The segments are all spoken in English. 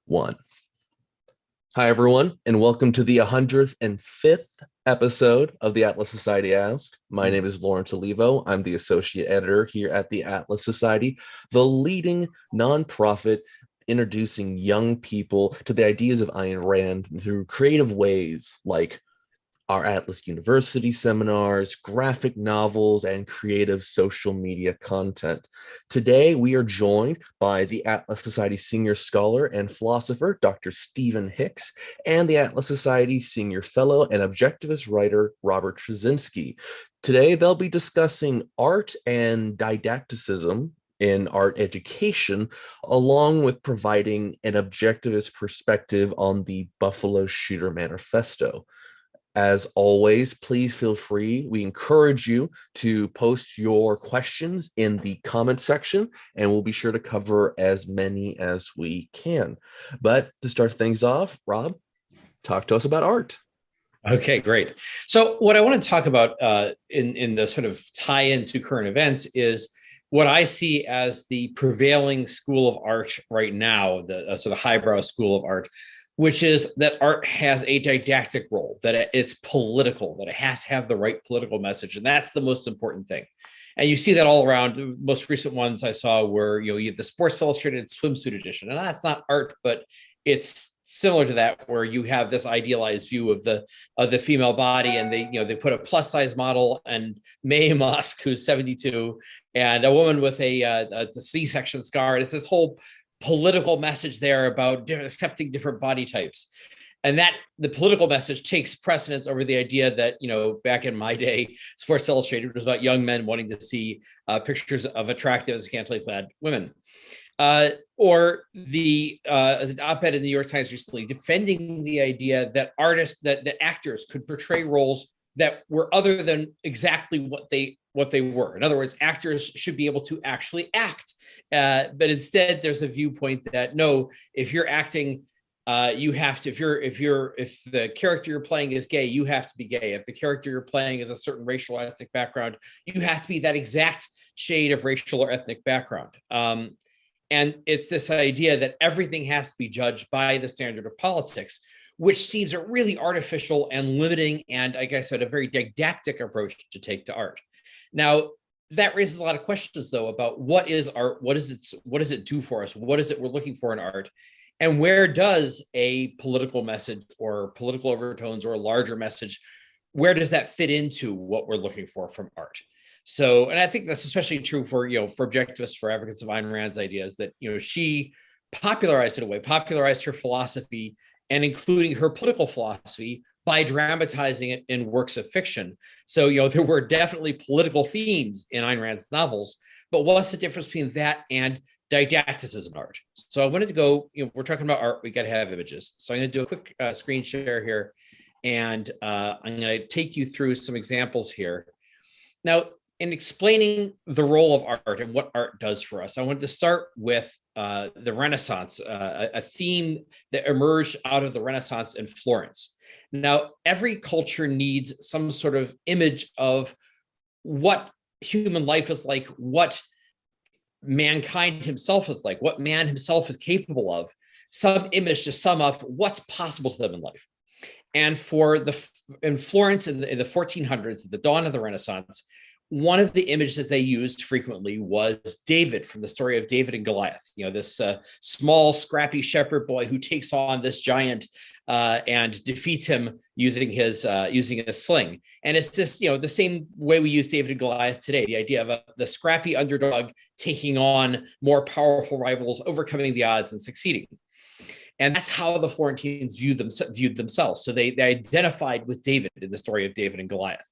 One. Hi, everyone, and welcome to the 105th episode of the Atlas Society Ask. My name is Lawrence Olivo. I'm the associate editor here at the Atlas Society, the leading nonprofit introducing young people to the ideas of Ayn Rand through creative ways like our Atlas University seminars, graphic novels, and creative social media content. Today, we are joined by the Atlas Society Senior Scholar and Philosopher, Dr. Stephen Hicks, and the Atlas Society Senior Fellow and Objectivist writer, Robert Tracinski. Today, they'll be discussing art and didacticism in art education, along with providing an objectivist perspective on the Buffalo Shooter Manifesto. As always, please feel free. We encourage you to post your questions in the comment section, and we'll be sure to cover as many as we can. But to start things off, Rob, talk to us about art. Okay, great. So what I want to talk about in the sort of tie-in to current events is what I see as the prevailing school of art right now, the sort of highbrow school of art, which is that art has a didactic role, that it's political, that it has to have the right political message. And that's the most important thing. And you see that all around. The most recent ones I saw were, you have the Sports Illustrated swimsuit edition. And that's not art, but it's similar to that, where you have this idealized view of the female body, and they put a plus size model and Mae Musk, who's 72, and a woman with a C-section scar. And it's this whole political message there about accepting different body types. And that the political message takes precedence over the idea that, back in my day, Sports Illustrated was about young men wanting to see pictures of attractive, scantily clad women. Or as an op-ed in the New York Times recently, defending the idea that that actors could portray roles that were other than exactly what they were. In other words, actors should be able to actually act. But instead, there's a viewpoint that no, if you're acting, you have to. If the character you're playing is gay, you have to be gay. If the character you're playing is a certain racial or ethnic background, you have to be that exact shade of racial or ethnic background. And it's this idea that everything has to be judged by the standard of politics, which seems a really artificial and limiting and, like I said, a very didactic approach to take to art. Now, that raises a lot of questions, though, about what is art, what does it do for us, what is it we're looking for in art, and where does a political message or political overtones or a larger message, where does that fit into what we're looking for from art? So, and I think that's especially true for objectivists, for advocates of Ayn Rand's ideas, that she popularized her philosophy, and including her political philosophy, by dramatizing it in works of fiction. So, there were definitely political themes in Ayn Rand's novels, but what's the difference between that and didacticism in art? So I wanted to go, we're talking about art, we got to have images. So I'm going to do a quick screen share here, and I'm going to take you through some examples here. Now, in explaining the role of art and what art does for us, I wanted to start with the Renaissance, a theme that emerged out of the Renaissance in Florence. Now, every culture needs some sort of image of what human life is like, what mankind himself is like, what man himself is capable of, some image to sum up what's possible to them in life. And in Florence in the 1400s, at the dawn of the Renaissance, one of the images that they used frequently was David, from the story of David and Goliath. This small, scrappy shepherd boy who takes on this giant and defeats him using a sling. And it's just the same way we use David and Goliath today. The idea of the scrappy underdog taking on more powerful rivals, overcoming the odds, and succeeding. And that's how the Florentines viewed themselves. So they identified with David in the story of David and Goliath.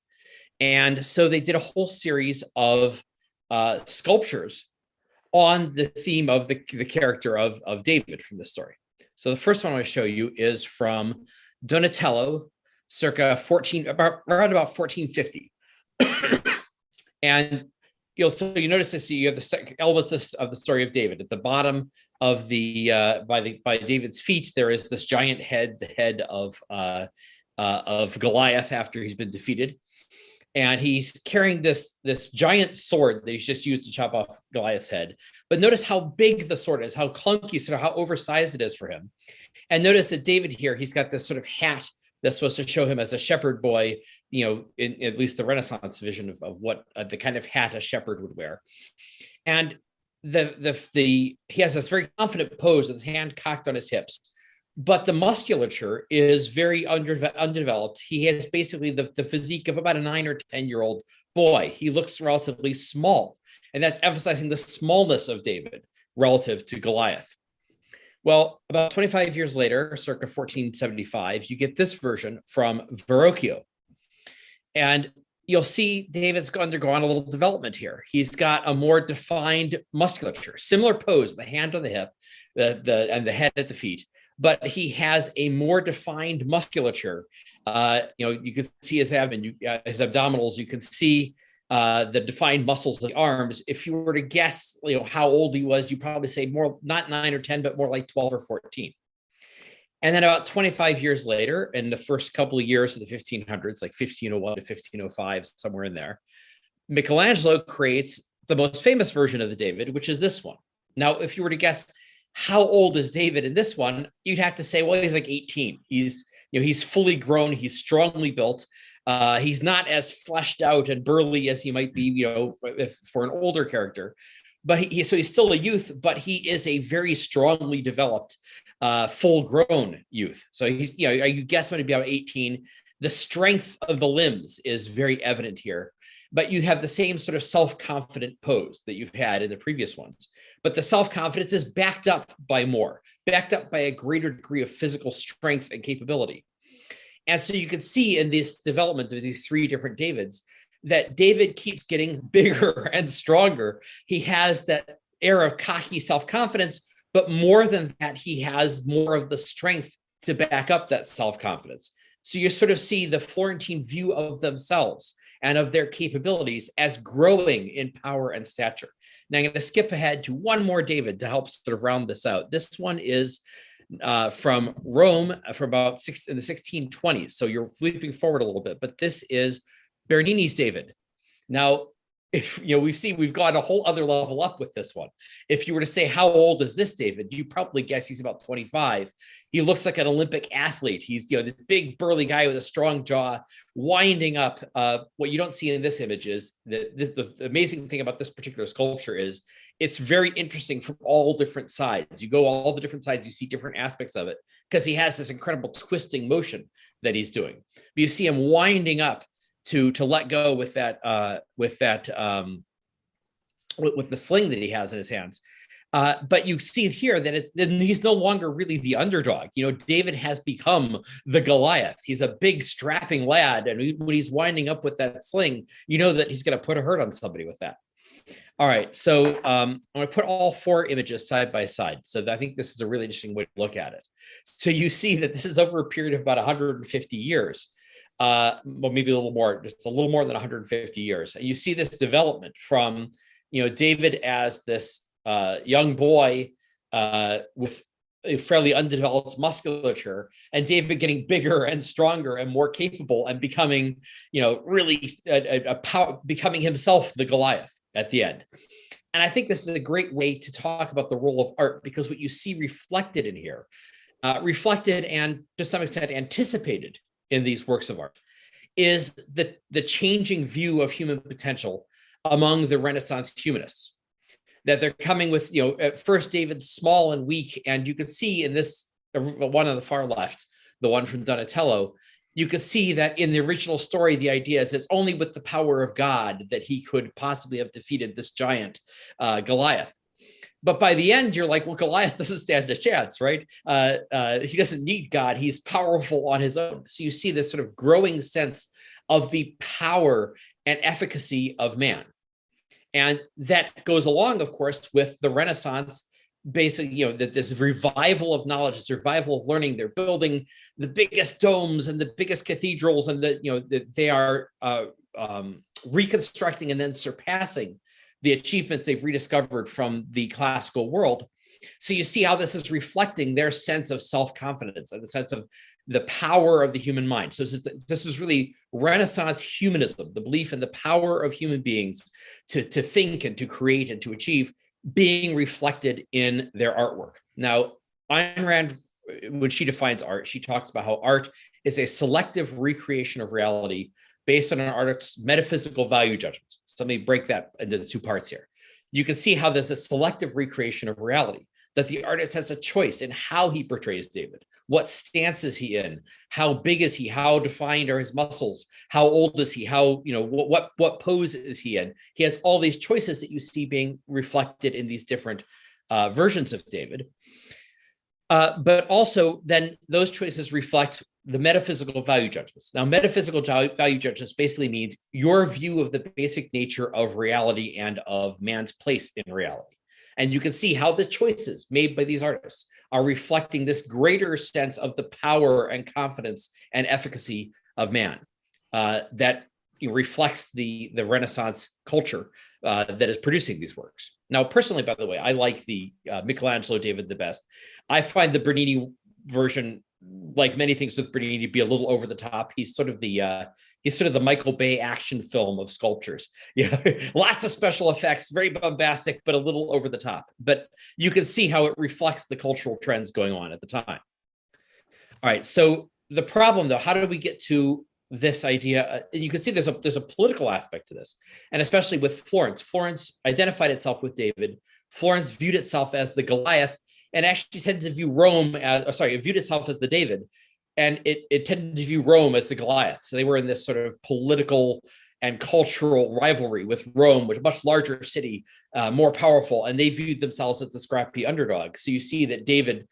And so they did a whole series of sculptures on the theme of the character of David from this story. So the first one I want to show you is from Donatello, circa around about 1450. And so you notice this, you have the elements of the story of David. At the bottom of by David's feet, there is this giant head, the head of Goliath after he's been defeated. And he's carrying this giant sword that he's just used to chop off Goliath's head. But notice how big the sword is, how clunky, sort of how oversized it is for him. And notice that David here, he's got this sort of hat that's supposed to show him as a shepherd boy, in at least the Renaissance vision of what the kind of hat a shepherd would wear. And he has this very confident pose with his hand cocked on his hips, but the musculature is very undeveloped. He has basically the physique of about a 9 or 10-year-old boy. He looks relatively small, and that's emphasizing the smallness of David relative to Goliath. Well, about 25 years later, circa 1475, you get this version from Verrocchio. And you'll see David's undergone a little development here. He's got a more defined musculature, similar pose, the hand on the hip, and the head at the feet, but he has a more defined musculature. You can see his abdominals. You can see the defined muscles of the arms. If you were to guess, how old he was, you probably say more, not 9 or 10, but more like 12 or 14. And then about 25 years later, in the first couple of years of the 1500s, like 1501 to 1505, somewhere in there, Michelangelo creates the most famous version of the David, which is this one. Now, if you were to guess how old is David in this one, you'd have to say, well, he's like 18. He's fully grown. He's strongly built. He's not as fleshed out and burly as he might be, for an older character. But he's still a youth, but he is a very strongly developed, full-grown youth. So he's, you guess him to be about 18. The strength of the limbs is very evident here, but you have the same sort of self-confident pose that you've had in the previous ones. But the self-confidence is backed up by a greater degree of physical strength and capability. And so you can see in this development of these 3 different Davids that David keeps getting bigger and stronger. He has that air of cocky self-confidence, but more than that, he has more of the strength to back up that self-confidence. So you sort of see the Florentine view of themselves and of their capabilities as growing in power and stature. Now I'm going to skip ahead to one more David to help sort of round this out. This one is from Rome from about in the 1620s. So you're leaping forward a little bit, but this is Bernini's David. Now, if we've gone a whole other level up with this one. If you were to say, how old is this David? You probably guess he's about 25. He looks like an Olympic athlete. He's, the big burly guy with a strong jaw, winding up. What you don't see in this image is that the amazing thing about this particular sculpture is it's very interesting from all different sides. You go all the different sides, you see different aspects of it because he has this incredible twisting motion that he's doing. But you see him winding up to let go with the sling that he has in his hands. But you see here that he's no longer really the underdog. David has become the Goliath. He's a big strapping lad. And when he's winding up with that sling, that he's going to put a hurt on somebody with that. All right. So I'm going to put all 4 images side by side. So I think this is a really interesting way to look at it. So you see that this is over a period of about 150 years. Well, maybe a little more, just a little more than 150 years. And you see this development from, David as this young boy with a fairly undeveloped musculature, and David getting bigger and stronger and more capable and becoming, really becoming himself the Goliath at the end. And I think this is a great way to talk about the role of art, because what you see reflected in here, reflected and to some extent anticipated in these works of art, is the changing view of human potential among the Renaissance humanists. That they're coming with, at first David's small and weak, and you could see in this one on the far left, the one from Donatello, you could see that in the original story, the idea is it's only with the power of God that he could possibly have defeated this giant Goliath. But by the end, you're like, well, Goliath doesn't stand a chance, right? He doesn't need God. He's powerful on his own. So you see this sort of growing sense of the power and efficacy of man. And that goes along, of course, with the Renaissance, basically, that this revival of knowledge, this revival of learning. They're building the biggest domes and the biggest cathedrals, and they are reconstructing and then surpassing the achievements they've rediscovered from the classical world. So you see how this is reflecting their sense of self-confidence and the sense of the power of the human mind. So this is really Renaissance humanism, the belief in the power of human beings to think and to create and to achieve, being reflected in their artwork. Now, Ayn Rand, when she defines art, she talks about how art is a selective recreation of reality based on an artist's metaphysical value judgments. So let me break that into the two parts here. You can see how there's a selective recreation of reality, that the artist has a choice in how he portrays David. What stance is he in? How big is he? How defined are his muscles? How old is he? How, what pose is he in? He has all these choices that you see being reflected in these different versions of David. But also then those choices reflect the metaphysical value judgments. Now, metaphysical value judgments basically means your view of the basic nature of reality and of man's place in reality. And you can see how the choices made by these artists are reflecting this greater sense of the power and confidence and efficacy of man that reflects the Renaissance culture that is producing these works. Now, personally, by the way, I like the Michelangelo David the best. I find the Bernini version, like many things with Bernini, to be a little over the top. He's sort of the Michael Bay action film of sculptures. Lots of special effects, very bombastic, but a little over the top. But you can see how it reflects the cultural trends going on at the time. All right, so the problem, though, how do we get to this idea? You can see there's a political aspect to this, and especially with Florence. Florence identified itself with David. Florence viewed itself as the Goliath, and actually tended to view it viewed itself as the David, and it tended to view Rome as the Goliath. So they were in this sort of political and cultural rivalry with Rome, which is a much larger city, more powerful, and they viewed themselves as the scrappy underdog. So you see that David,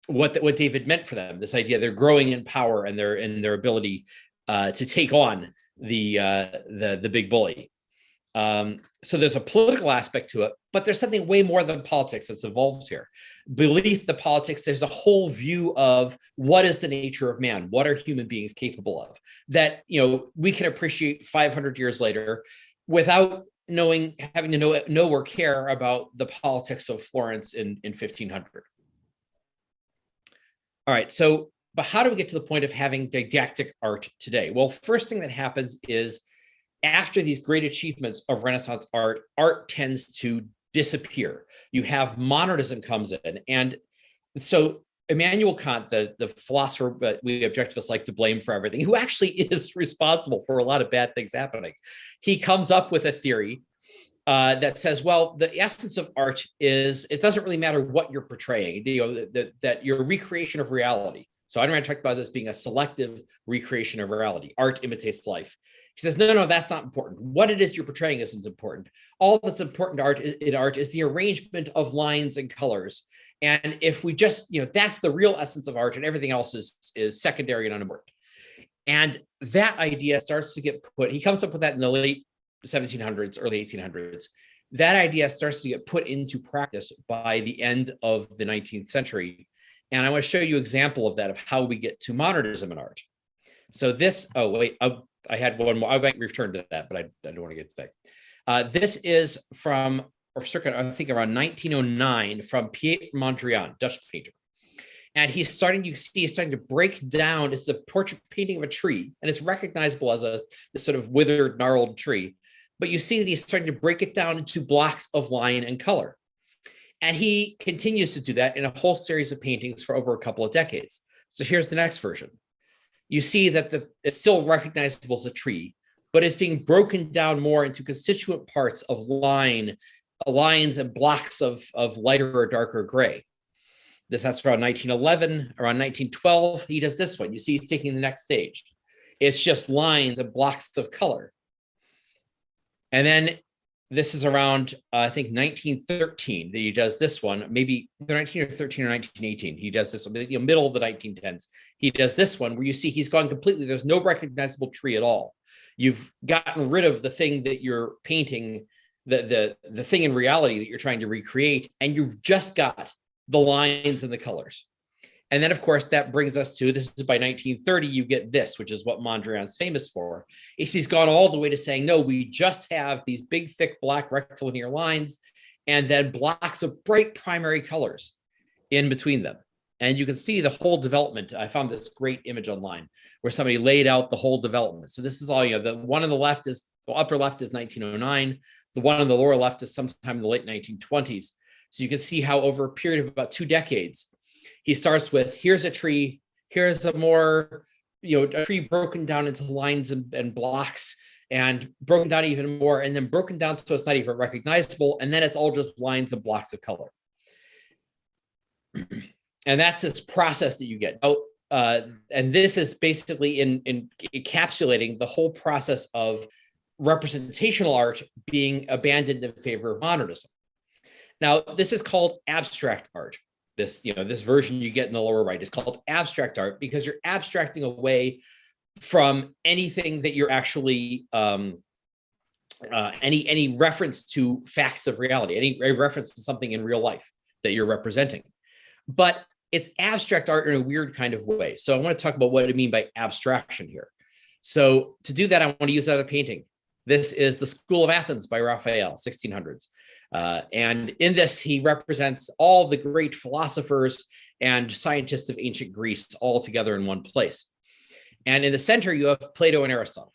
what David meant for them, this idea they're growing in power and their ability to take on the big bully. So there's a political aspect to it, but there's something way more than politics that's involved here. Beneath the politics, there's a whole view of what is the nature of man? What are human beings capable of? That, we can appreciate 500 years later without having to know or care about the politics of Florence in 1500. All right, but how do we get to the point of having didactic art today? Well, first thing that happens is after these great achievements of Renaissance art tends to disappear. You have modernism comes in. And so Immanuel Kant, the philosopher that we objectivists like to blame for everything, who actually is responsible for a lot of bad things happening, he comes up with a theory that says, well, the essence of art is, it doesn't really matter what you're portraying, that your recreation of reality. So Ayn Rand talked about this being a selective recreation of reality. Art imitates life. He says, no, that's not important. What it is you're portraying isn't important. All that's important in art is the arrangement of lines and colors. And if we just, that's the real essence of art, and everything else is secondary and unimportant. And that idea starts to get he comes up with that in the late 1700s, early 1800s. That idea starts to get put into practice by the end of the 19th century. And I want to show you an example of that, of how we get to modernism in art. So this, I had one more. I might return to that, but I don't want to get to that. This is from, circa, I think around 1909, from Piet Mondrian, Dutch painter. And he's starting to break down. It's a portrait painting of a tree, and it's recognizable as this sort of withered, gnarled tree. But you see that he's starting to break it down into blocks of line and color. And he continues to do that in a whole series of paintings for over a couple of decades. So here's the next version. You see that it's still recognizable as a tree, but it's being broken down more into constituent parts of lines and blocks of lighter or darker gray. That's around 1911. Around 1912, he does this one. You see he's taking the next stage. It's just lines and blocks of color. And then this is around, I think, 1913 that he does this one, maybe 1913 or 1918. He does this, middle of the 1910s. He does this one where you see he's gone completely. There's no recognizable tree at all. You've gotten rid of the thing that you're painting, the thing in reality that you're trying to recreate, and you've just got the lines and the colors. And then, of course, that brings us to, this is by 1930, you get this, which is what Mondrian's famous for. He's gone all the way to saying, no, we just have these big, thick, black rectilinear lines, and then blocks of bright primary colors in between them. And you can see the whole development. I found this great image online where somebody laid out the whole development. So this is all, the one on the left is, the upper left is 1909. The one on the lower left is sometime in the late 1920s. So you can see how over a period of about 2 decades, he starts with, here's a tree, here's a more, a tree broken down into lines and blocks, and broken down even more, and then broken down so it's not even recognizable. And then it's all just lines and blocks of color. And that's this process that you get. And this is basically in encapsulating the whole process of representational art being abandoned in favor of modernism. Now, this is called abstract art. This version you get in the lower right is called abstract art because you're abstracting away from anything that you're actually any reference to facts of reality, any reference to something in real life that you're representing. But it's abstract art in a weird kind of way. So I want to talk about what I mean by abstraction here. So to do that, I want to use another painting. This is The School of Athens by Raphael, 1600s. And in this, he represents all the great philosophers and scientists of ancient Greece all together in one place. And in the center, you have Plato and Aristotle.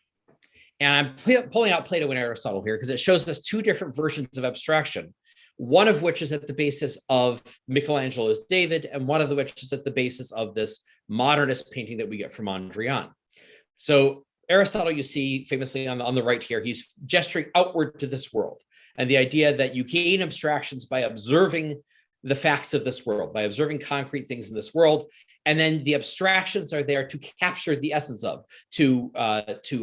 And I'm pulling out Plato and Aristotle here because it shows us 2 different versions of abstraction, one of which is at the basis of Michelangelo's David, and one of which is at the basis of this modernist painting that we get from Mondrian. So Aristotle, you see famously on the right here, he's gesturing outward to this world. And the idea that you gain abstractions by observing the facts of this world, by observing concrete things in this world. And then the abstractions are there to capture the essence of, to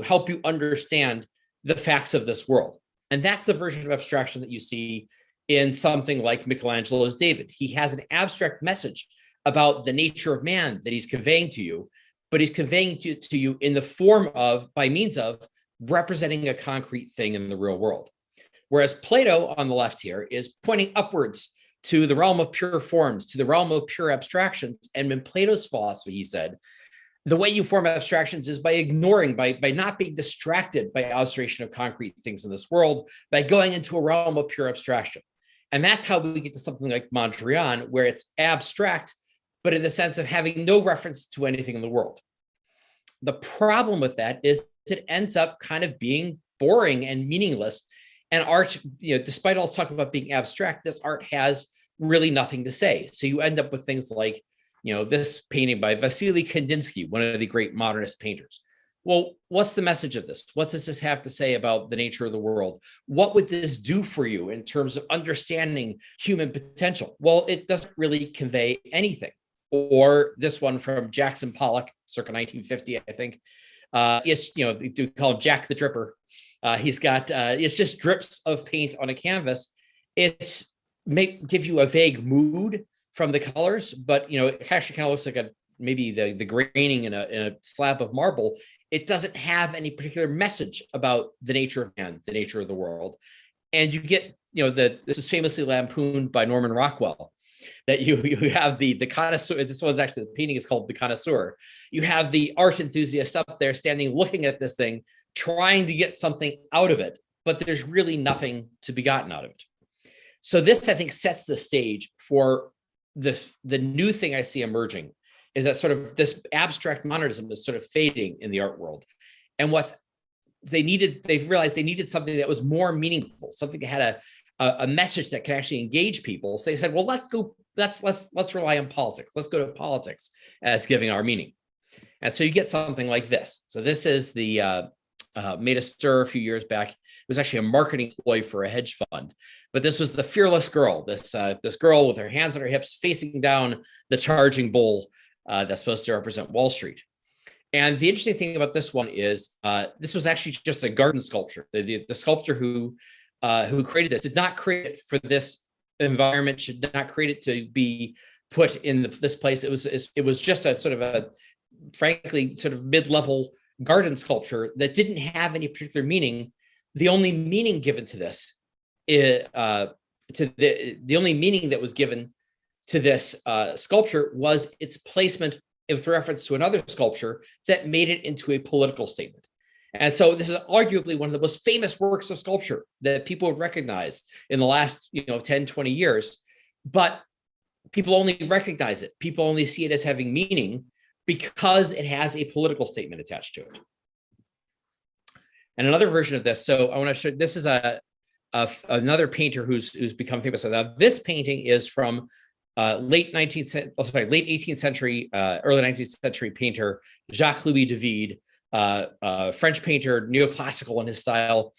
help you understand the facts of this world. And that's the version of abstraction that you see in something like Michelangelo's David. He has an abstract message about the nature of man that he's conveying to you, but he's conveying to you in the form of, by means of, representing a concrete thing in the real world. Whereas Plato on the left here is pointing upwards to the realm of pure forms, to the realm of pure abstractions. And in Plato's philosophy, he said, the way you form abstractions is by ignoring, by not being distracted by observation of concrete things in this world, by going into a realm of pure abstraction. And that's how we get to something like Mondrian, where it's abstract, but in the sense of having no reference to anything in the world. The problem with that is it ends up kind of being boring and meaningless. And art, despite all this talk about being abstract, this art has really nothing to say. So you end up with things like, this painting by Vasily Kandinsky, one of the great modernist painters. Well, what's the message of this? What does this have to say about the nature of the world? What would this do for you in terms of understanding human potential? Well, it doesn't really convey anything. Or this one from Jackson Pollock, circa 1950, I think. We call him Jack the Dripper. He's got, it's just drips of paint on a canvas. It's give you a vague mood from the colors, but, it actually kind of looks like maybe the graining in a slab of marble. It doesn't have any particular message about the nature of man, the nature of the world. And you get, this is famously lampooned by Norman Rockwell, that you have the connoisseur. This one's actually, the painting is called The Connoisseur. You have the art enthusiast up there standing, looking at this thing, trying to get something out of it, but there's really nothing to be gotten out of it. So this, I think, sets the stage for the new thing I see emerging, is that sort of this abstract modernism is sort of fading in the art world. And they've realized they needed something that was more meaningful, something that had a message that can actually engage people. So they said, well, let's rely on politics. Let's go to politics as giving our meaning. And so you get something like this. So this is the made a stir a few years back. It was actually a marketing ploy for a hedge fund, but this was the fearless girl. This girl with her hands on her hips, facing down the charging bull that's supposed to represent Wall Street. And the interesting thing about this one is this was actually just a garden sculpture. The sculptor who created this did not create it for this environment, should not create it to be put in this place. It was just a sort of a, frankly, sort of mid-level garden sculpture that didn't have any particular meaning. The only meaning given to this is the only meaning that was given to this sculpture was its placement with reference to another sculpture that made it into a political statement. And so this is arguably one of the most famous works of sculpture that people would recognize in the last 10, 20 years. But people only recognize it. People only see it as having meaning because it has a political statement attached to it. And another version of this, so I want to show, this is another painter who's become famous. So this painting is from late 18th century, early 19th century painter Jacques-Louis David, French painter, neoclassical in his style,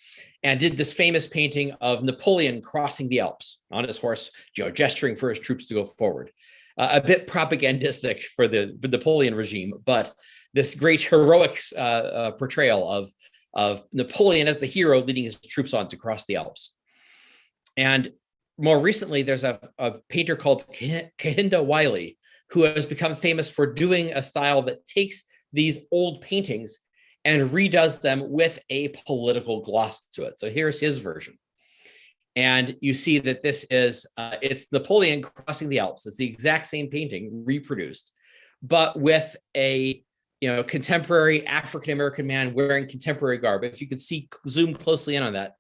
and did this famous painting of Napoleon crossing the Alps on his horse, gesturing for his troops to go forward. A bit propagandistic for the Napoleon regime, but this great heroic portrayal of Napoleon as the hero leading his troops on to cross the Alps. And more recently, there's a painter called Kehinde Wiley, who has become famous for doing a style that takes these old paintings and redoes them with a political gloss to it. So here's his version. And you see that this is, it's Napoleon crossing the Alps. It's the exact same painting reproduced, but with a contemporary African-American man wearing contemporary garb. If you could zoom closely in on that,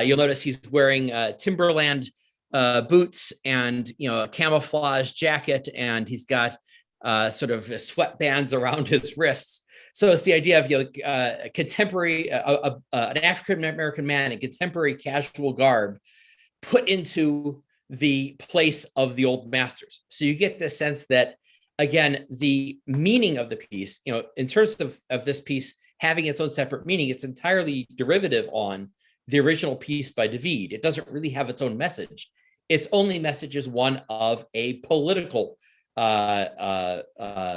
you'll notice he's wearing Timberland boots and a camouflage jacket, and he's got sort of sweatbands around his wrists. So it's the idea of a contemporary, an African-American man in contemporary casual garb put into the place of the old masters. So you get this sense that, again, the meaning of the piece, in terms of this piece having its own separate meaning, it's entirely derivative on the original piece by David. It doesn't really have its own message. Its only message is one of a political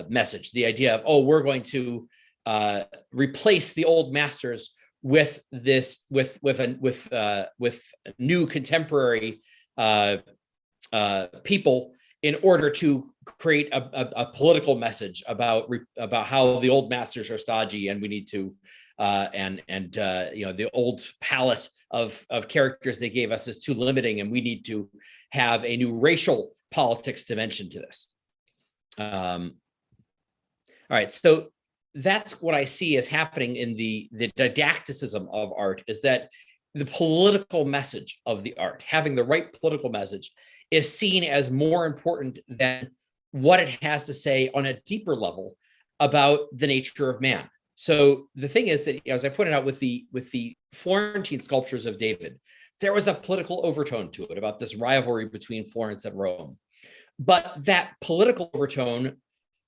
message. The idea of, oh, we're going to replace the old masters with this, with new contemporary people in order to create a political message about how the old masters are stodgy and we need to the old palette of characters they gave us is too limiting and we need to have a new racial politics dimension to this. All right, so that's what I see as happening in the didacticism of art, is that the political message of the art, having the right political message, is seen as more important than what it has to say on a deeper level about the nature of man. So the thing is that, as I pointed out with the Florentine sculptures of David, there was a political overtone to it about this rivalry between Florence and Rome. But that political overtone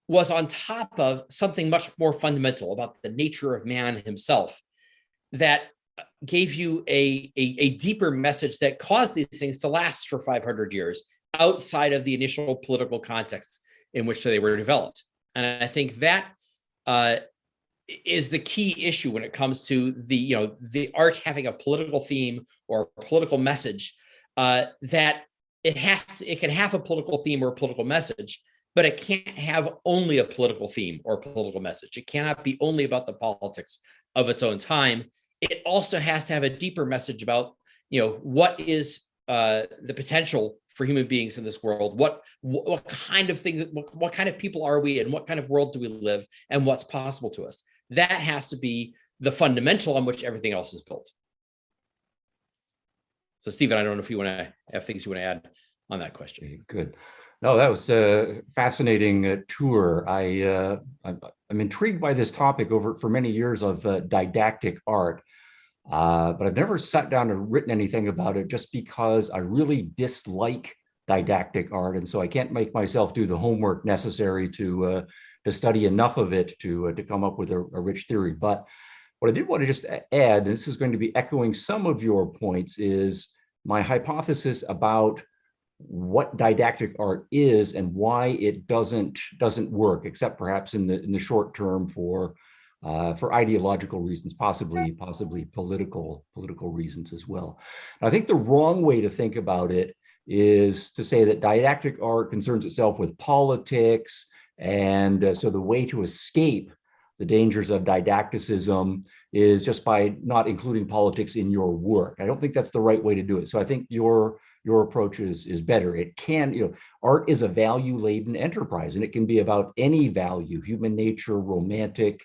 was on top of something much more fundamental about the nature of man himself that gave you a deeper message that caused these things to last for 500 years outside of the initial political context in which they were developed. And I think that is the key issue when it comes to the art having a political theme or a political message, that it can have a political theme or a political message, but it can't have only a political theme or political message. It cannot be only about the politics of its own time. It also has to have a deeper message about, what is the potential for human beings in this world? What kind of things, what kind of people are we, and what kind of world do we live, and what's possible to us? That has to be the fundamental on which everything else is built. So, Stephen, I don't know if you want to have things you want to add on that question. Okay, good. No, that was a fascinating tour. I'm intrigued by this topic for many years of didactic art, but I've never sat down and written anything about it just because I really dislike didactic art, and so I can't make myself do the homework necessary to study enough of it to come up with a rich theory. But what I did want to just add, and this is going to be echoing some of your points, is my hypothesis about what didactic art is and why it doesn't work, except perhaps in the short term for ideological reasons, possibly political reasons as well. And I think the wrong way to think about it is to say that didactic art concerns itself with politics, and so the way to escape the dangers of didacticism is just by not including politics in your work. I don't think that's the right way to do it. So I think your approach is better. It can, art is a value-laden enterprise, and it can be about any value: human nature, romantic,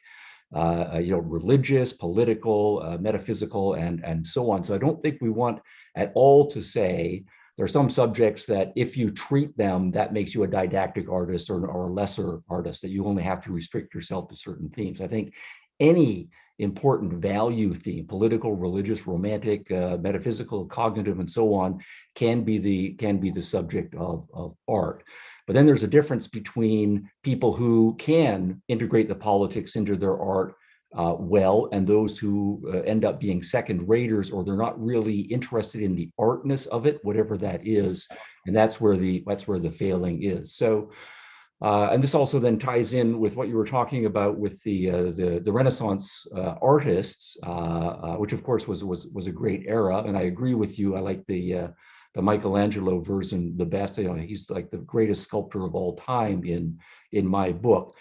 religious, political, metaphysical, and so on. So I don't think we want at all to say there are some subjects that if you treat them, that makes you a didactic artist or a lesser artist, that you only have to restrict yourself to certain themes. I think any important value theme, political, religious, romantic, metaphysical, cognitive, and so on, can be the subject of art. But then there's a difference between people who can integrate the politics into their art well, and those who end up being second raters, or they're not really interested in the artness of it, whatever that is, and that's where the failing is. So, and this also then ties in with what you were talking about with the Renaissance artists, which of course was a great era, and I agree with you. I like the Michelangelo version the best. You know, he's like the greatest sculptor of all time in my book.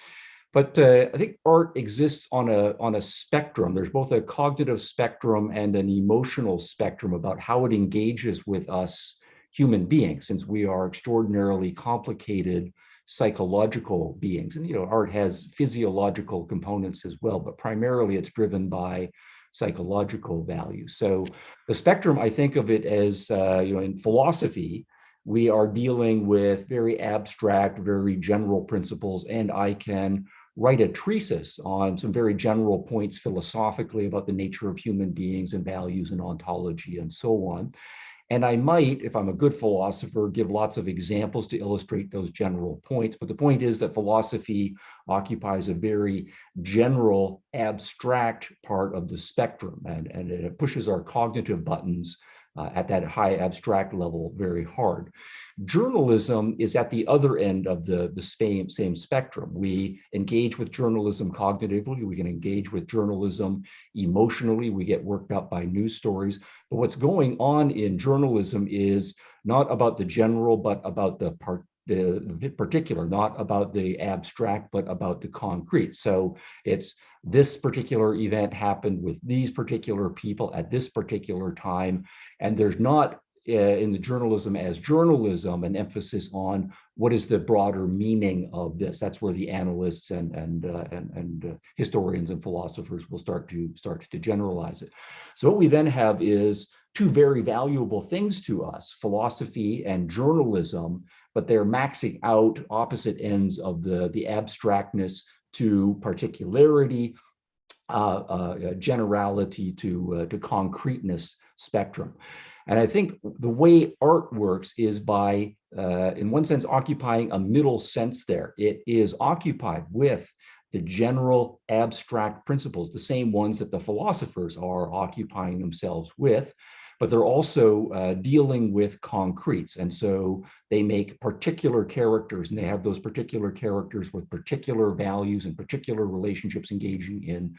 But I think art exists on a spectrum. There's both a cognitive spectrum and an emotional spectrum about how it engages with us human beings, since we are extraordinarily complicated psychological beings. And, you know, art has physiological components as well, but primarily it's driven by psychological value. So the spectrum, I think of it as, you know, in philosophy, we are dealing with very abstract, very general principles, and I can write a treatise on some very general points philosophically about the nature of human beings and values and ontology and so on. And I might, if I'm a good philosopher, give lots of examples to illustrate those general points. But the point is that philosophy occupies a very general, abstract part of the spectrum, and it pushes our cognitive buttons at that high abstract level very hard. Journalism is at the other end of the same spectrum. We engage with journalism cognitively, we can engage with journalism emotionally, we get worked up by news stories. But what's going on in journalism is not about the general, but about the particular, not about the abstract, but about the concrete. So it's this particular event happened with these particular people at this particular time. And there's not in the journalism as journalism an emphasis on what is the broader meaning of this. That's where the analysts and historians and philosophers will start to generalize it. So what we then have is two very valuable things to us, philosophy and journalism, but they're maxing out opposite ends of the abstractness to particularity, generality to concreteness spectrum. And I think the way art works is by, in one sense, occupying a middle sense there. It is occupied with the general abstract principles, the same ones that the philosophers are occupying themselves with, but they're also dealing with concretes. And so they make particular characters, and they have those particular characters with particular values and particular relationships engaging in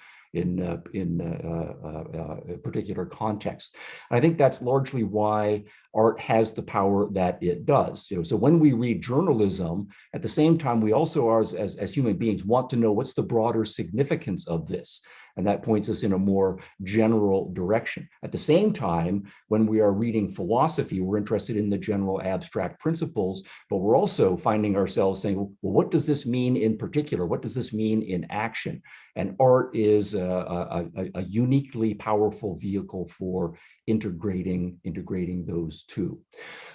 particular contexts. I think that's largely why art has the power that it does. You know, so when we read journalism, at the same time, we also are, as human beings, want to know what's the broader significance of this. And that points us in a more general direction. At the same time, when we are reading philosophy, we're interested in the general abstract principles, but we're also finding ourselves saying, well, what does this mean in particular? What does this mean in action? And art is a uniquely powerful vehicle for integrating those two.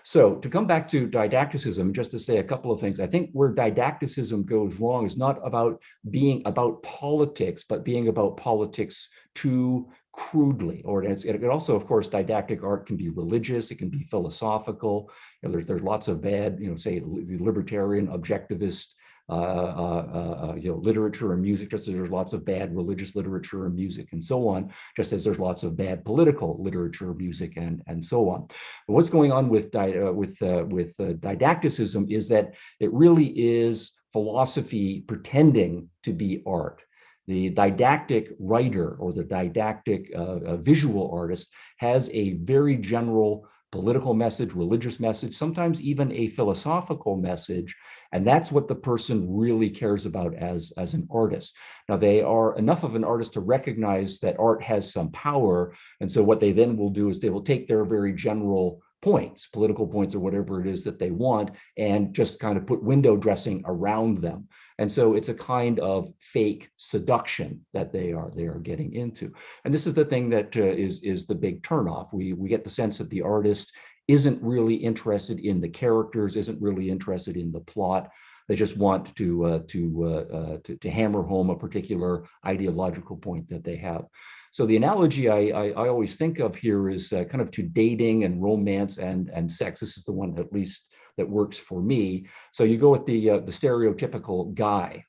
So to come back to didacticism, just to say a couple of things, I think where didacticism goes wrong is not about being about politics, but being about politics too crudely. Or it also, of course, didactic art can be religious, it can be philosophical. You know, there's lots of bad, you know, say the libertarian, objectivist, you know, literature and music, just as there's lots of bad religious literature and music and so on, just as there's lots of bad political literature, music, and so on. But what's going on with didacticism is that it really is philosophy pretending to be art. The didactic writer or the didactic visual artist has a very general political message, religious message, sometimes even a philosophical message. And that's what the person really cares about as an artist. Now, they are enough of an artist to recognize that art has some power. And so what they then will do is they will take their very general points, political points or whatever it is that they want, and just kind of put window dressing around them. And so it's a kind of fake seduction that they are getting into. And this is the thing that is the big turnoff. We get the sense that the artist isn't really interested in the characters, isn't really interested in the plot. They just want to hammer home a particular ideological point that they have. So the analogy I always think of here is kind of to dating and romance and sex. This is the one at least that works for me. So you go with the stereotypical guy,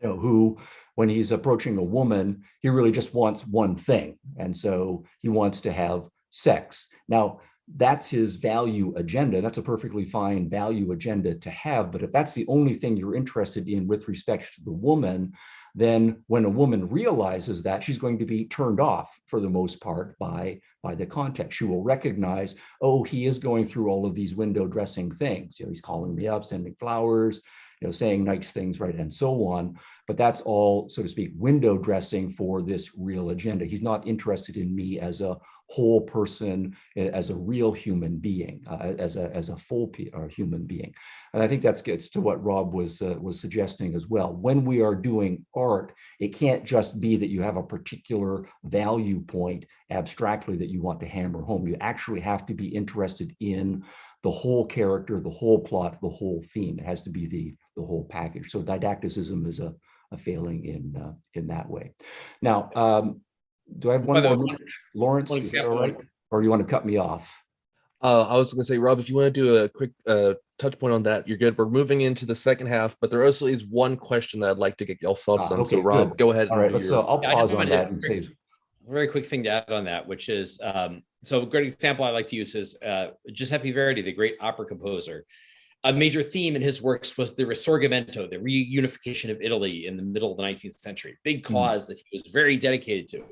who, when he's approaching a woman, he really just wants one thing, and so he wants to have sex. Now, that's his value agenda. That's a perfectly fine value agenda to have. But if that's the only thing you're interested in with respect to the woman, then when a woman realizes that, she's going to be turned off for the most part by the context. She will recognize, oh, he is going through all of these window dressing things. He's calling me up, sending flowers, saying nice things, right, and so on. But that's all, so to speak, window dressing for this real agenda. He's not interested in me as a whole person, as a real human being, as a full human being. And I think that gets to what Rob was suggesting as well. When we are doing art, it can't just be that you have a particular value point abstractly that you want to hammer home. You actually have to be interested in the whole character, the whole plot, the whole theme. It has to be the whole package. So didacticism is a failing in that way. Now, do I have one more minute, Lawrence? Is that all right? Or do you want to cut me off? I was going to say, Rob, if you want to do a quick touch point on that, you're good. We're moving into the second half, but there also is one question that I'd like to get your thoughts on. Okay, so, Rob, good. go ahead. All right, I'll pause on that and say. Very quick thing to add on that, which is, so a great example I like to use is Giuseppe Verdi, the great opera composer. A major theme in his works was the Risorgimento, the reunification of Italy in the middle of the 19th century. Big cause that he was very dedicated to.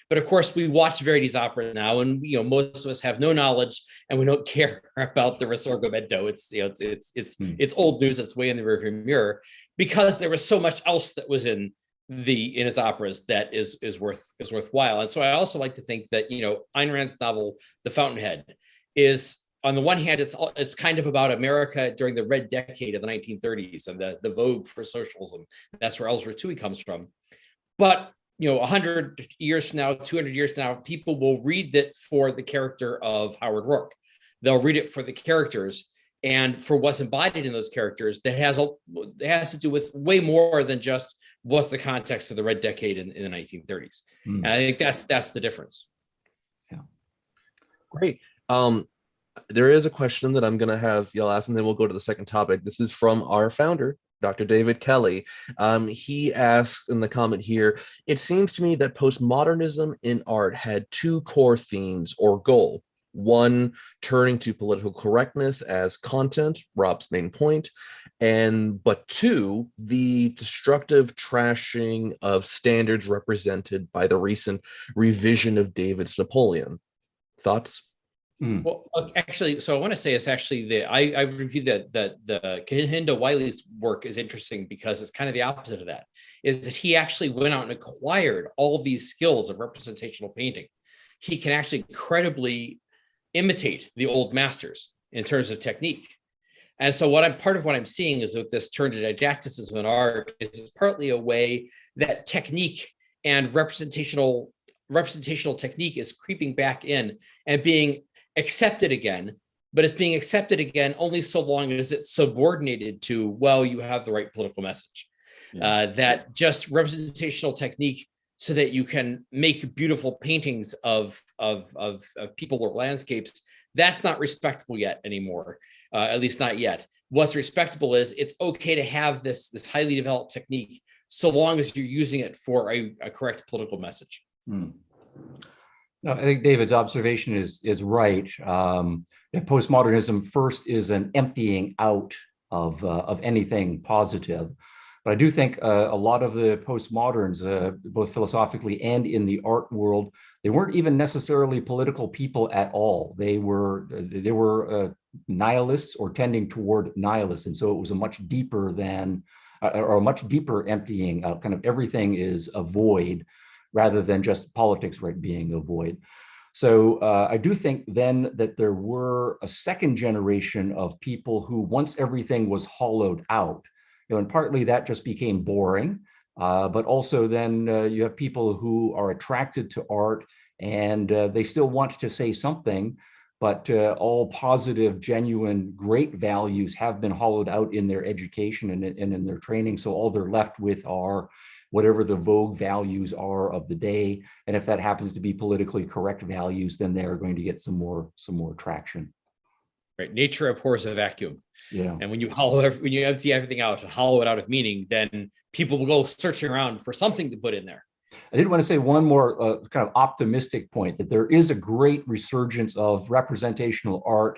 But of course, we watch Verdi's opera now, and most of us have no knowledge, and we don't care about the Risorgimento. It's old news. It's way in the rearview mirror, because there was so much else that was in his operas that is worthwhile. And so I also like to think that Ayn Rand's novel The Fountainhead is, on the one hand, it's kind of about America during the red decade of the 1930s and the vogue for socialism. That's where Ellsworth Toohey comes from. But 100 years from now, 200 years from now, people will read it for the character of Howard Rourke. They'll read it for the characters and for what's embodied in those characters. That has to do with way more than just what's the context of the red decade in the 1930s. And I think that's the difference. Yeah. Great. There is a question that I'm going to have y'all ask, and then we'll go to the second topic. This is from our founder, Dr. David Kelly. He asks in the comment here, it seems to me that postmodernism in art had two core themes or goal. One, turning to political correctness as content, Rob's main point, but two, the destructive trashing of standards represented by the recent revision of David's Napoleon. Thoughts? Well, actually, so I want to say it's actually I reviewed that the Kehinde Wiley's work is interesting because it's kind of the opposite of that, is that he actually went out and acquired all of these skills of representational painting. He can actually credibly imitate the old masters in terms of technique. And so part of what I'm seeing is that this turn to didacticism in art is partly a way that technique and representational technique is creeping back in and being accepted again, but it's being accepted again only so long as it's subordinated to, well, you have the right political message. That just representational technique so that you can make beautiful paintings of people or landscapes, that's not respectable yet anymore, at least not yet. What's respectable is it's okay to have this highly developed technique so long as you're using it for a correct political message. No, I think David's observation is right. Postmodernism first is an emptying out of anything positive. But I do think a lot of the postmoderns, both philosophically and in the art world, they weren't even necessarily political people at all. They were nihilists or tending toward nihilists, and so it was a much deeper emptying out. Kind of everything is a void, rather than just politics, right, being a void. So I do think then that there were a second generation of people who, once everything was hollowed out, and partly that just became boring, but also then you have people who are attracted to art and they still want to say something, but all positive, genuine, great values have been hollowed out in their education and in their training. So all they're left with are whatever the vogue values are of the day. And if that happens to be politically correct values, then they're going to get some more traction. Right. Nature abhors a vacuum. Yeah. And when you empty everything out and hollow it out of meaning, then people will go searching around for something to put in there. I did want to say one more kind of optimistic point, that there is a great resurgence of representational art.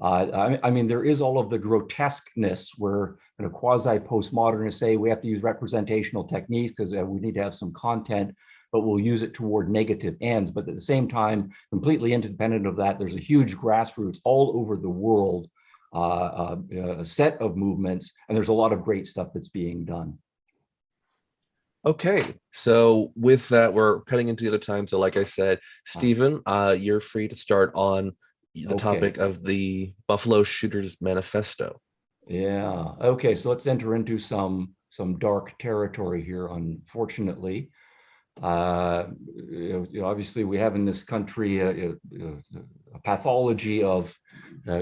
I mean, there is all of the grotesqueness where quasi-postmodernists say we have to use representational techniques because we need to have some content, but we'll use it toward negative ends. But at the same time, completely independent of that, there's a huge grassroots all over the world set of movements, and there's a lot of great stuff that's being done. Okay, so with that, we're cutting into the other time. So like I said, Stephen, you're free to start on the topic of the Buffalo Shooters Manifesto. Yeah, okay, so let's enter into some dark territory here, unfortunately. Obviously, we have in this country a pathology of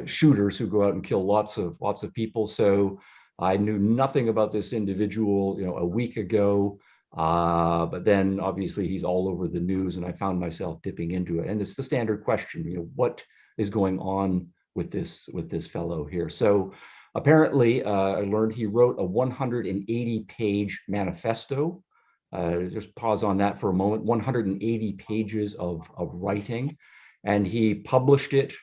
shooters who go out and kill lots of people. So I knew nothing about this individual, a week ago, but then obviously he's all over the news, and I found myself dipping into it. And it's the standard question, what is going on with this fellow here? So apparently, I learned he wrote a 180-page manifesto. Just pause on that for a moment. 180 pages of writing, and he published it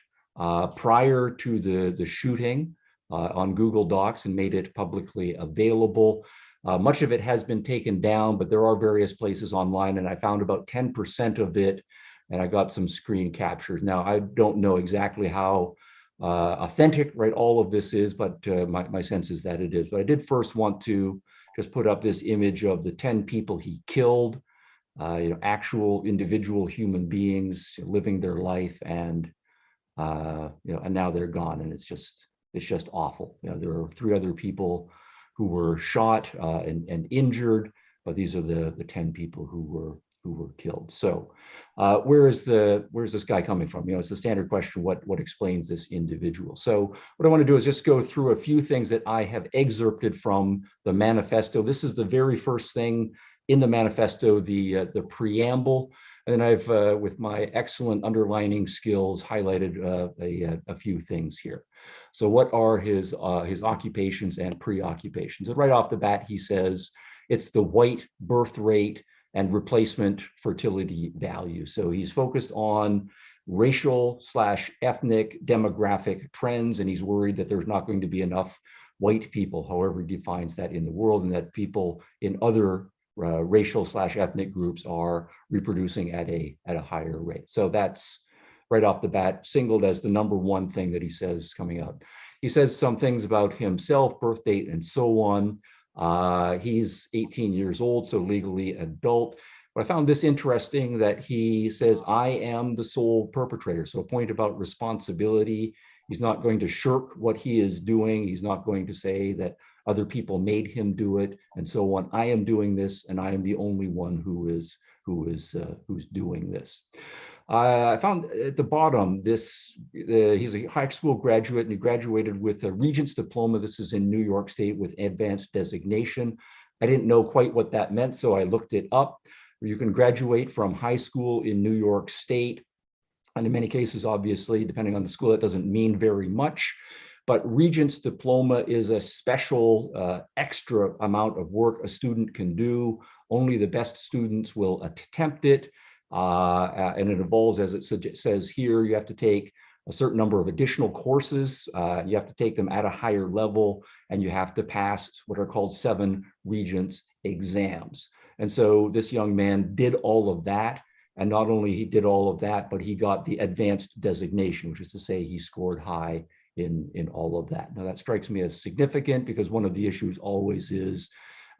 prior to the shooting on Google Docs and made it publicly available. Much of it has been taken down, but there are various places online, and I found about 10% of it, and I got some screen captures. Now, I don't know exactly how authentic, right, all of this is, but my sense is that it is. But I did first want to just put up this image of the 10 people he killed, actual individual human beings living their life, and and now they're gone, and it's just awful. There are 3 other people who were shot and injured, but these are the 10 people who were killed. So where's this guy coming from? It's the standard question, what explains this individual? So what I want to do is just go through a few things that I have excerpted from the manifesto. This is the very first thing in the manifesto, the preamble. And then I've, with my excellent underlining skills, highlighted a few things here. So what are his occupations and preoccupations? And right off the bat, he says it's the white birth rate and replacement fertility value. So he's focused on racial/ethnic demographic trends, and he's worried that there's not going to be enough white people, however he defines that, in the world, and that people in other racial/ethnic groups are reproducing at a higher rate. So that's right off the bat singled as the number one thing that he says coming out. He says some things about himself, birth date, and so on. He's 18 years old, so legally adult. But I found this interesting, that he says, I am the sole perpetrator. So a point about responsibility. He's not going to shirk what he is doing. He's not going to say that other people made him do it, and so on. I am doing this, and I am the only one who's doing this. I found at the bottom this, he's a high school graduate, and he graduated with a Regents Diploma. This is in New York State with advanced designation. I didn't know quite what that meant, so I looked it up. You can graduate from high school in New York State. And in many cases, obviously, depending on the school, that doesn't mean very much. But Regents Diploma is a special extra amount of work a student can do. Only the best students will attempt it. And it involves, as it says here, you have to take a certain number of additional courses. You have to take them at a higher level, and you have to pass what are called 7 Regents exams. And so this young man did all of that. And not only he did all of that, but he got the advanced designation, which is to say he scored high in all of that. Now that strikes me as significant, because one of the issues always is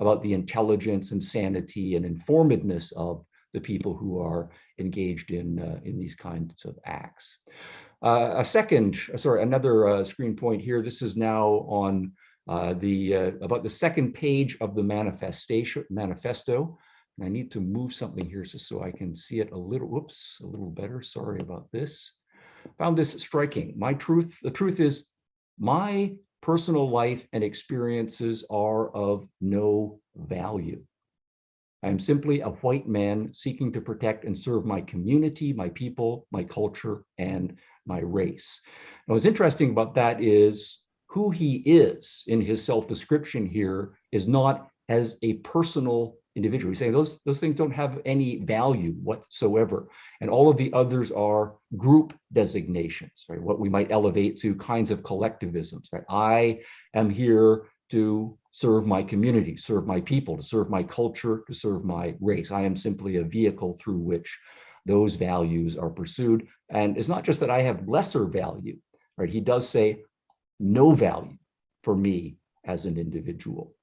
about the intelligence and sanity and informedness of the people who are engaged in these kinds of acts. Another screen point here. This is now on about the second page of the manifesto. And I need to move something here so I can see it a little better. Sorry about this. Found this striking. The truth is, my personal life and experiences are of no value. I am simply a white man seeking to protect and serve my community, my people, my culture, and my race. Now, what's interesting about that is who he is in his self-description here is not as a personal individual. He's saying those things don't have any value whatsoever. And all of the others are group designations, right? What we might elevate to kinds of collectivisms, right? I am here to serve my community, serve my people, to serve my culture, to serve my race. I am simply a vehicle through which those values are pursued. And it's not just that I have lesser value, right? He does say no value for me as an individual.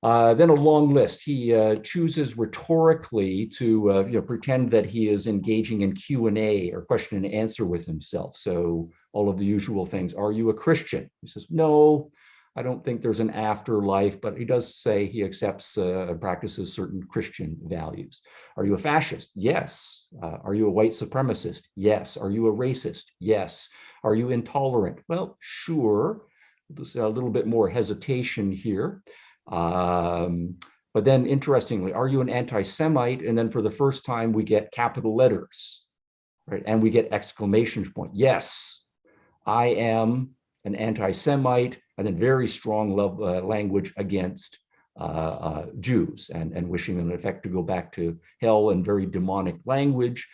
Then a long list. He chooses rhetorically to pretend that he is engaging in Q&A or question and answer with himself. So all of the usual things. Are you a Christian? He says, no, I don't think there's an afterlife, but he does say he accepts and practices certain Christian values. Are you a fascist? Yes. Are you a white supremacist? Yes. Are you a racist? Yes. Are you intolerant? Well, sure. There's a little bit more hesitation here. But then interestingly, are you an anti-Semite? And then for the first time, we get capital letters, right? And we get exclamation point. Yes, I am an anti-Semite, and then very strong language against Jews and wishing them in effect to go back to hell, and very demonic language.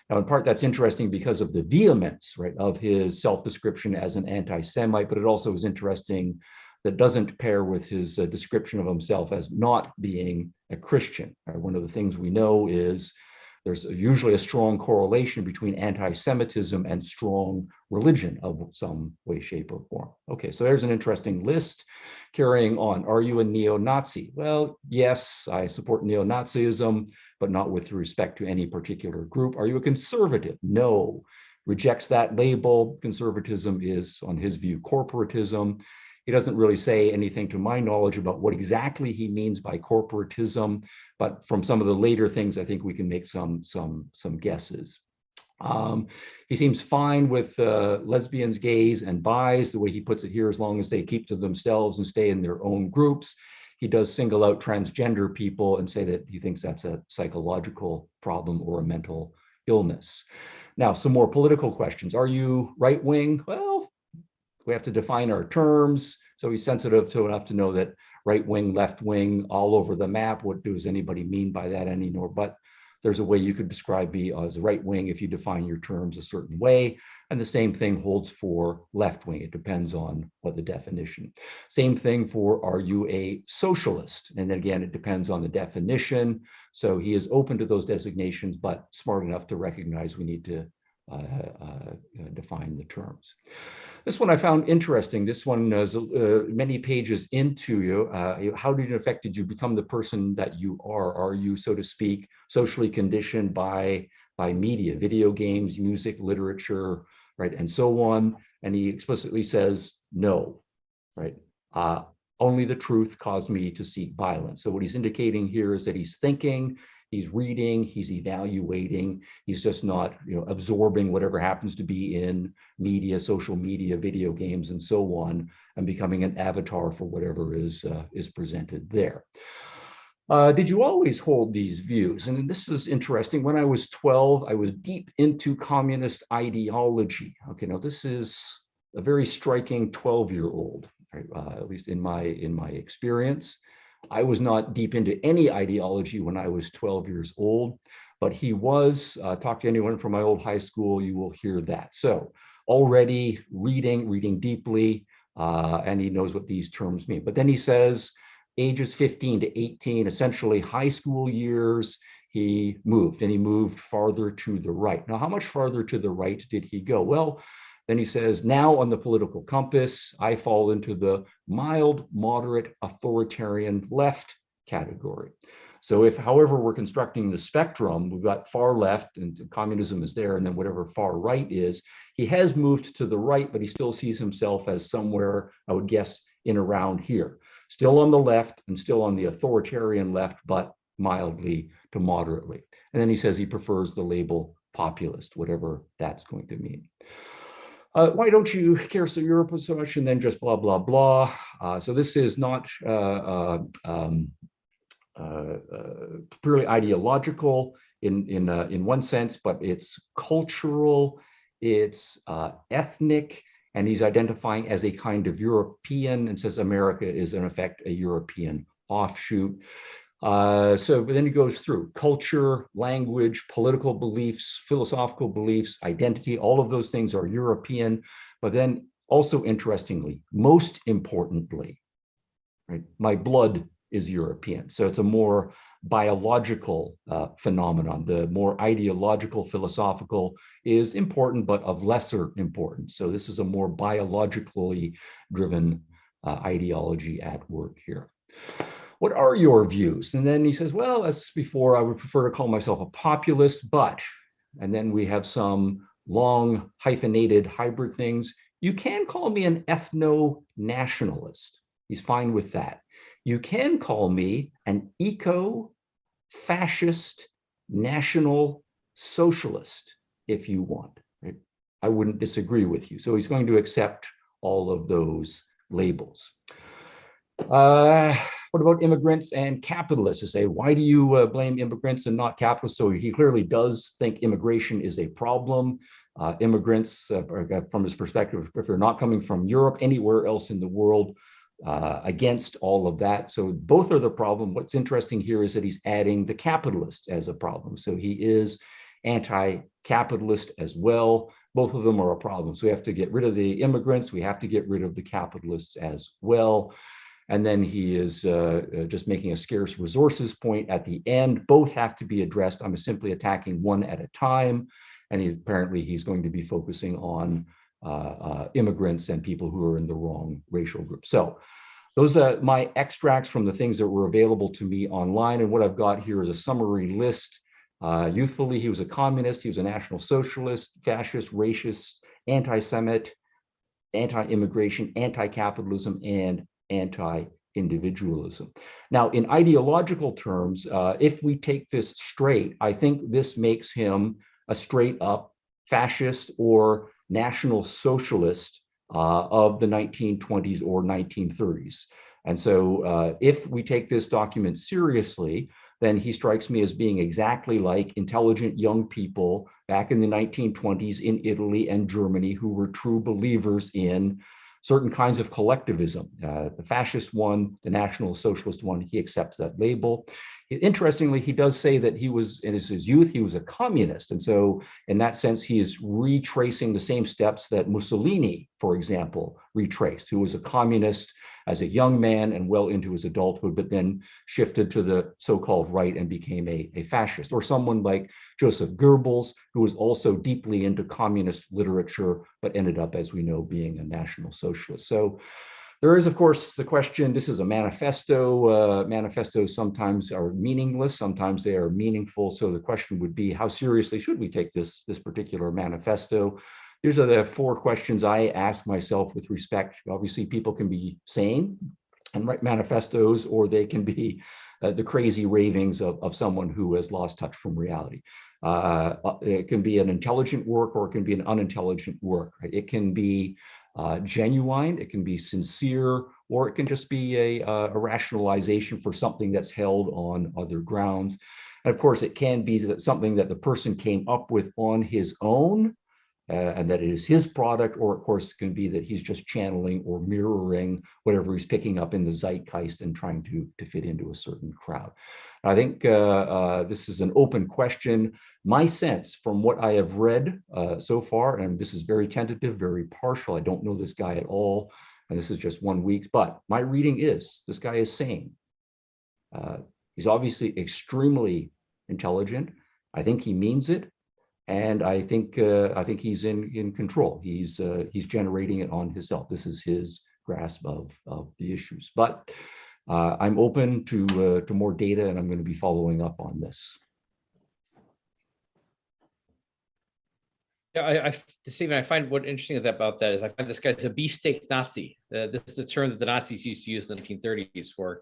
Now, in part, that's interesting because of the vehemence, right, of his self-description as an anti-Semite, but it also is interesting that doesn't pair with his description of himself as not being a Christian. One of the things we know is there's usually a strong correlation between anti-Semitism and strong religion of some way, shape, or form. Okay, so there's an interesting list. Carrying on, are you a neo-Nazi? Well, yes, I support neo-Nazism, but not with respect to any particular group. Are you a conservative? No. Rejects that label. Conservatism is, on his view, corporatism. He doesn't really say anything to my knowledge about what exactly he means by corporatism, but from some of the later things, I think we can make some guesses. He seems fine with lesbians, gays, and bis, the way he puts it here, as long as they keep to themselves and stay in their own groups. He does single out transgender people and say that he thinks that's a psychological problem or a mental illness. Now, some more political questions. Are you right-wing? Well, we have to define our terms. So he's sensitive to enough to know that right wing, left wing, all over the map. What does anybody mean by that anymore? But there's a way you could describe me as right wing if you define your terms a certain way. And the same thing holds for left wing. It depends on what the definition. Same thing for, are you a socialist? And again, it depends on the definition. So he is open to those designations, but smart enough to recognize we need to define the terms. This one I found interesting. This one is many pages into you. How did it affect, did you become the person that you are? Are you, so to speak, socially conditioned by media, video games, music, literature, right, and so on? And he explicitly says, no, right? Only the truth caused me to seek violence. So what he's indicating here is that he's thinking, he's reading, he's evaluating, he's just not absorbing whatever happens to be in media, social media, video games, and so on, and becoming an avatar for whatever is presented there. Did you always hold these views? And this is interesting. When I was 12, I was deep into communist ideology. Okay, now this is a very striking 12-year-old, right? At least in my experience. I was not deep into any ideology when I was 12 years old, but he was. Talk to anyone from my old high school, you will hear that. So already reading deeply, and he knows what these terms mean. But then he says, ages 15 to 18, essentially high school years, he moved, and he moved farther to the right. Now, how much farther to the right did he go? Well, then he says, now on the political compass, I fall into the mild, moderate, authoritarian left category. So if, however, we're constructing the spectrum, we've got far left and communism is there, and then whatever far right is, he has moved to the right, but he still sees himself as somewhere, I would guess, in around here. Still on the left and still on the authoritarian left, but mildly to moderately. And then he says he prefers the label populist, whatever that's going to mean. Why don't you care so Europe so much? And then just blah, blah, blah. So this is not purely ideological in one sense, but it's cultural, it's ethnic, and he's identifying as a kind of European and says America is in effect a European offshoot. But then he goes through culture, language, political beliefs, philosophical beliefs, identity, all of those things are European. But then also interestingly, most importantly, right, my blood is European. So it's a more biological phenomenon. The more ideological, philosophical is important, but of lesser importance. So this is a more biologically driven ideology at work here. What are your views? And then he says, well, as before, I would prefer to call myself a populist, but, and then we have some long hyphenated hybrid things. You can call me an ethno-nationalist. He's fine with that. You can call me an eco-fascist national socialist if you want. Right? I wouldn't disagree with you. So he's going to accept all of those labels. What about immigrants and capitalists? To say, why do you blame immigrants and not capitalists? So he clearly does think immigration is a problem. Immigrants, from his perspective, if they're not coming from Europe, anywhere else in the world, against all of that. So both are the problem. What's interesting here is that he's adding the capitalist as a problem. So he is anti-capitalist as well. Both of them are a problem. So we have to get rid of the immigrants. We have to get rid of the capitalists as well. And then he is just making a scarce resources point at the end. Both have to be addressed. I'm simply attacking one at a time. And apparently he's going to be focusing on immigrants and people who are in the wrong racial group. So those are my extracts from the things that were available to me online. And what I've got here is a summary list. Youthfully, he was a communist. He was a national socialist, fascist, racist, anti-Semite, anti-immigration, anti-capitalism, and anti-individualism. Now, in ideological terms, if we take this straight, I think this makes him a straight up fascist or national socialist of the 1920s or 1930s. And so if we take this document seriously, then he strikes me as being exactly like intelligent young people back in the 1920s in Italy and Germany who were true believers in certain kinds of collectivism. The fascist one, the national socialist one, he accepts that label. Interestingly, he does say that he was, in his youth, he was a communist. And so in that sense, he is retracing the same steps that Mussolini, for example, retraced, who was a communist as a young man and well into his adulthood, but then shifted to the so-called right and became a fascist. Or someone like Joseph Goebbels, who was also deeply into communist literature, but ended up, as we know, being a national socialist. So there is, of course, the question, this is a manifesto. Manifestos sometimes are meaningless, sometimes they are meaningful. So the question would be, how seriously should we take this particular manifesto? These are the 4 questions I ask myself with respect. Obviously, people can be sane and write manifestos, or they can be the crazy ravings of someone who has lost touch from reality. It can be an intelligent work, or it can be an unintelligent work. Right? It can be genuine, it can be sincere, or it can just be a rationalization for something that's held on other grounds. And of course, it can be something that the person came up with on his own, and that it is his product, or of course, it can be that he's just channeling or mirroring whatever he's picking up in the zeitgeist and trying to fit into a certain crowd. I think this is an open question. My sense from what I have read so far, and this is very tentative, very partial, I don't know this guy at all, and this is just 1 week, but my reading is this guy is sane. He's obviously extremely intelligent. I think he means it. And I think he's in control. He's generating it on himself. This is his grasp of the issues. But I'm open to more data, and I'm going to be following up on this. Yeah, Stephen, I find what interesting about that is I find this guy's a beefsteak Nazi. This is the term that the Nazis used to use in the 1930s for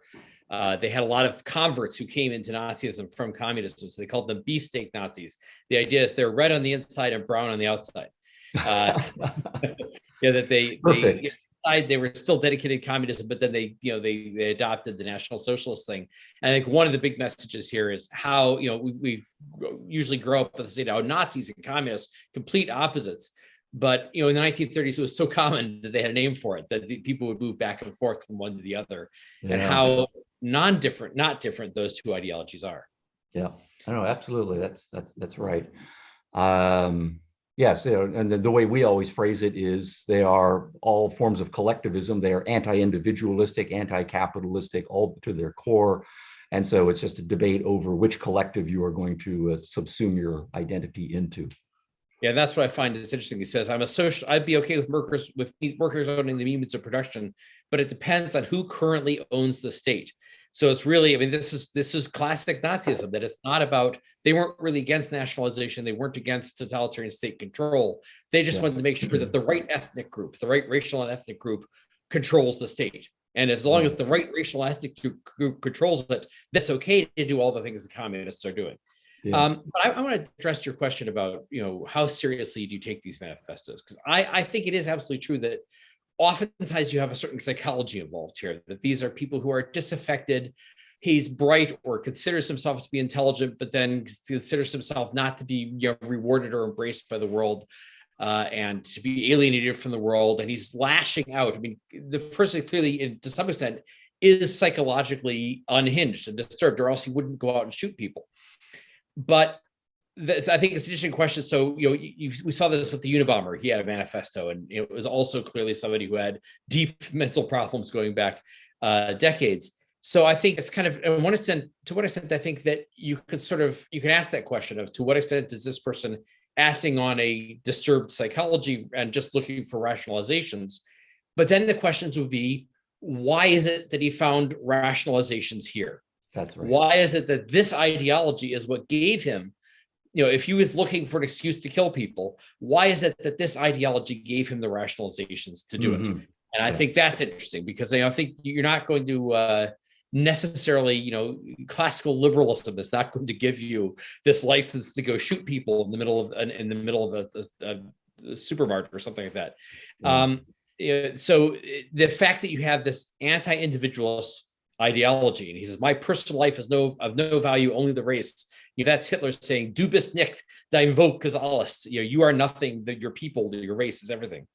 They had a lot of converts who came into Nazism from communism, so they called them beefsteak Nazis. The idea is they're red on the inside and brown on the outside. That they were still dedicated to communism, but then they adopted the National Socialist thing. And I think one of the big messages here is how we usually grow up with the state how Nazis and communists, complete opposites. But in the 1930s, it was so common that they had a name for it that the people would move back and forth from one to the other, and how not different those two ideologies are. Yeah, I know, absolutely. That's right. Yes, and the way we always phrase it is they are all forms of collectivism. They are anti-individualistic, anti-capitalistic, all to their core. And so it's just a debate over which collective you are going to subsume your identity into. Yeah, that's what I find is interesting. He says, I'd be okay with workers owning the means of production, but it depends on who currently owns the state. So it's really, this is classic Nazism, that it's not about, they weren't really against nationalization. They weren't against totalitarian state control. They just wanted to make sure that the right ethnic group, the right racial and ethnic group controls the state. And as long as the right racial and ethnic group controls it, that's okay to do all the things the communists are doing. Yeah. But I want to address your question about, how seriously do you take these manifestos? Because I think it is absolutely true that oftentimes you have a certain psychology involved here, that these are people who are disaffected. He's bright or considers himself to be intelligent, but then considers himself not to be rewarded or embraced by the world, and to be alienated from the world. And he's lashing out. The person clearly, to some extent, is psychologically unhinged and disturbed, or else he wouldn't go out and shoot people. But I think it's an interesting question. So, we saw this with the Unabomber. He had a manifesto, and it was also clearly somebody who had deep mental problems going back decades. So I think it's kind of, to what extent I think that you can ask that question of, to what extent is this person acting on a disturbed psychology and just looking for rationalizations? But then the questions would be, why is it that he found rationalizations here? That's right. Why is it that this ideology is what gave him, if he was looking for an excuse to kill people, why is it that this ideology gave him the rationalizations to do it? And I think that's interesting, because I think you're not going to necessarily, classical liberalism is not going to give you this license to go shoot people in the middle of a supermarket or something like that. So the fact that you have this anti-individualist ideology, and he says, my personal life is of no value, only the race. That's Hitler saying, "Du bist nicht dein Volk ist alles." You are nothing. That your people, your race is everything.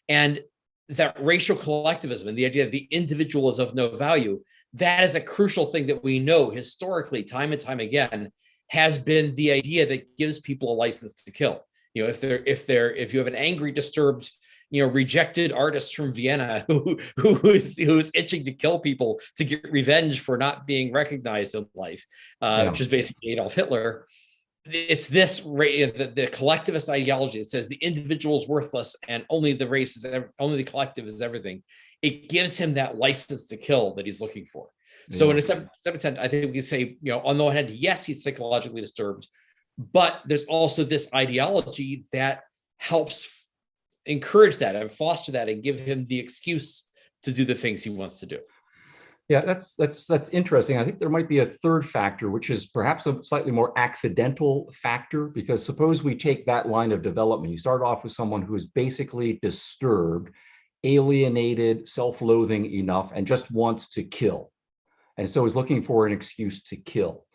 And that racial collectivism and the idea that the individual is of no value, that is a crucial thing that we know historically, time and time again, has been the idea that gives people a license to kill. If you have an angry, disturbed, rejected artist from Vienna who's itching to kill people to get revenge for not being recognized in life, which is basically Adolf Hitler. It's the collectivist ideology that says the individual is worthless and only the collective is everything. It gives him that license to kill that he's looking for. So in a certain sense, I think we can say, on the one hand, yes, he's psychologically disturbed, but there's also this ideology that helps encourage that and foster that and give him the excuse to do the things he wants to do. Yeah, that's interesting. I think there might be a third factor, which is perhaps a slightly more accidental factor, because suppose we take that line of development. You start off with someone who is basically disturbed, alienated, self-loathing enough, and just wants to kill. And so is looking for an excuse to kill.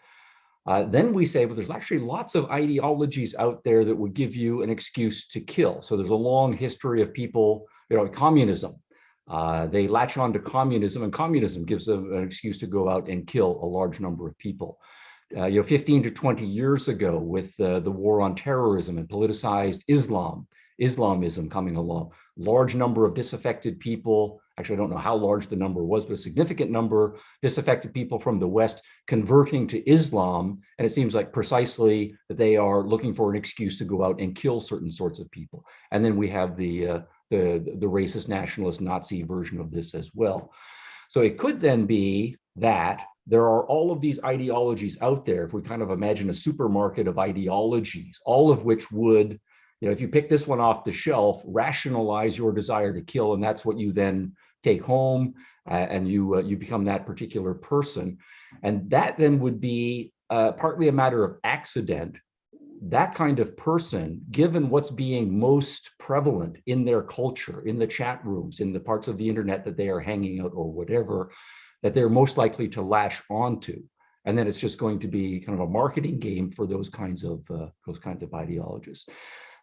Then we say, well, there's actually lots of ideologies out there that would give you an excuse to kill. So there's a long history of people, communism. They latch on to communism, and communism gives them an excuse to go out and kill a large number of people. 15 to 20 years ago, with the war on terrorism and politicized Islamism coming along, large number of disaffected people. Actually, I don't know how large the number was, but a significant number disaffected people from the West converting to Islam. And it seems like precisely that they are looking for an excuse to go out and kill certain sorts of people. And then we have the racist, nationalist, Nazi version of this as well. So it could then be that there are all of these ideologies out there. If we kind of imagine a supermarket of ideologies, all of which would, if you pick this one off the shelf, rationalize your desire to kill, and that's what you then take home. and you become that particular person. And that then would be partly a matter of accident. That kind of person, given what's being most prevalent in their culture, in the chat rooms, in the parts of the internet that they are hanging out or whatever, that they're most likely to lash onto. And then it's just going to be kind of a marketing game for those kinds of ideologies.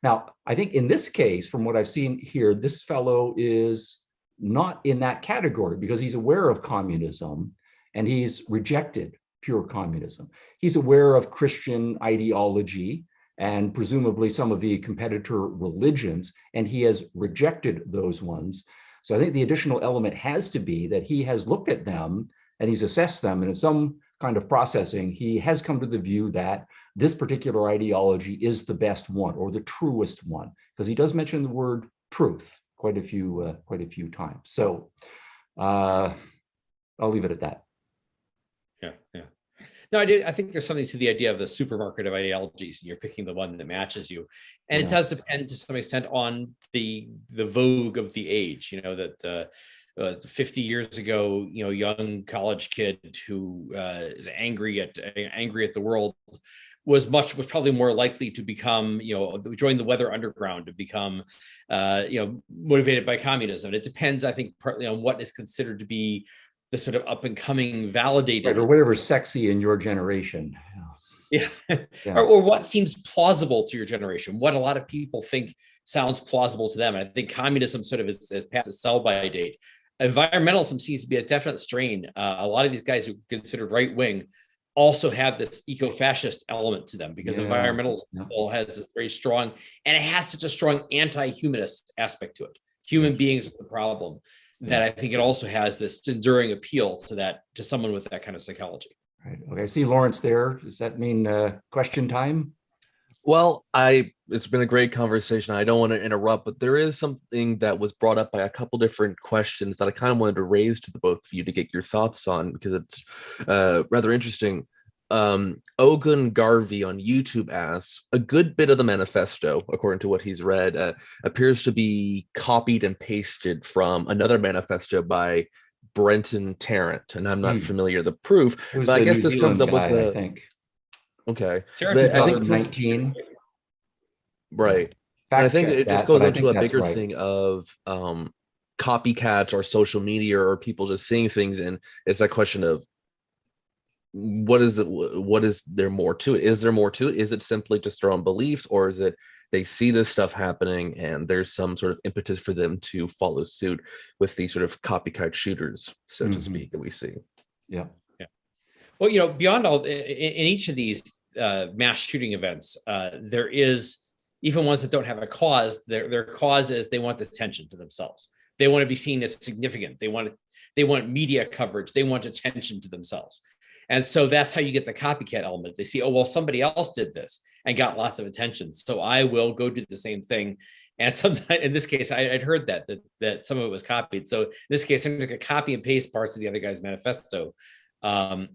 Now, I think in this case, from what I've seen here, this fellow is not in that category because he's aware of communism and he's rejected pure communism. He's aware of Christian ideology and presumably some of the competitor religions, and he has rejected those ones. So I think the additional element has to be that he has looked at them and he's assessed them, and in some kind of processing, he has come to the view that this particular ideology is the best one or the truest one, because he does mention the word truth quite a few times. So I'll leave it at that. Yeah. No, I think there's something to the idea of the supermarket of ideologies, and you're picking the one that matches you. And it does depend to some extent on the vogue of the age, that 50 years ago, young college kid who is angry at the world was probably more likely to become, join the Weather Underground, to become, motivated by communism. It depends, I think, partly on what is considered to be the sort of up and coming validated, right, or whatever's sexy in your generation. Yeah. Or what seems plausible to your generation, what a lot of people think sounds plausible to them. And I think communism sort of is past its sell-by date. Environmentalism seems to be a definite strain. A lot of these guys who are considered right-wing also have this eco-fascist element to them, because environmentalism has this very strong, and it has such a strong anti-humanist aspect to it. Human beings are the problem. That I think it also has this enduring appeal to someone with that kind of psychology. Right. Okay. I see Lawrence there. Does that mean question time? Well, it's been a great conversation. I don't want to interrupt, but there is something that was brought up by a couple different questions that I kind of wanted to raise to the both of you to get your thoughts on, because it's rather interesting. Ogun Garvey on YouTube asks, a good bit of the manifesto, according to what he's read, appears to be copied and pasted from another manifesto by Brenton Tarrant, and I'm not familiar with the proof, but I guess this comes up with I think. Okay. Tarrant, 2019. Right. And I think it just goes into a bigger thing of copycats or social media or people just seeing things, and it's that question of what is there more to it? Is there more to it? Is it simply just their own beliefs, or is it they see this stuff happening and there's some sort of impetus for them to follow suit with these sort of copycat shooters, so to speak, that we see? Yeah. Well, beyond all, in each of these mass shooting events, there is, even ones that don't have a cause, their cause is they want attention to themselves. They want to be seen as significant. They want media coverage. They want attention to themselves. And so that's how you get the copycat element. They see, oh, well, somebody else did this and got lots of attention, so I will go do the same thing. And sometimes, in this case, I'd heard that some of it was copied. So in this case, I'm going to copy and paste parts of the other guy's manifesto and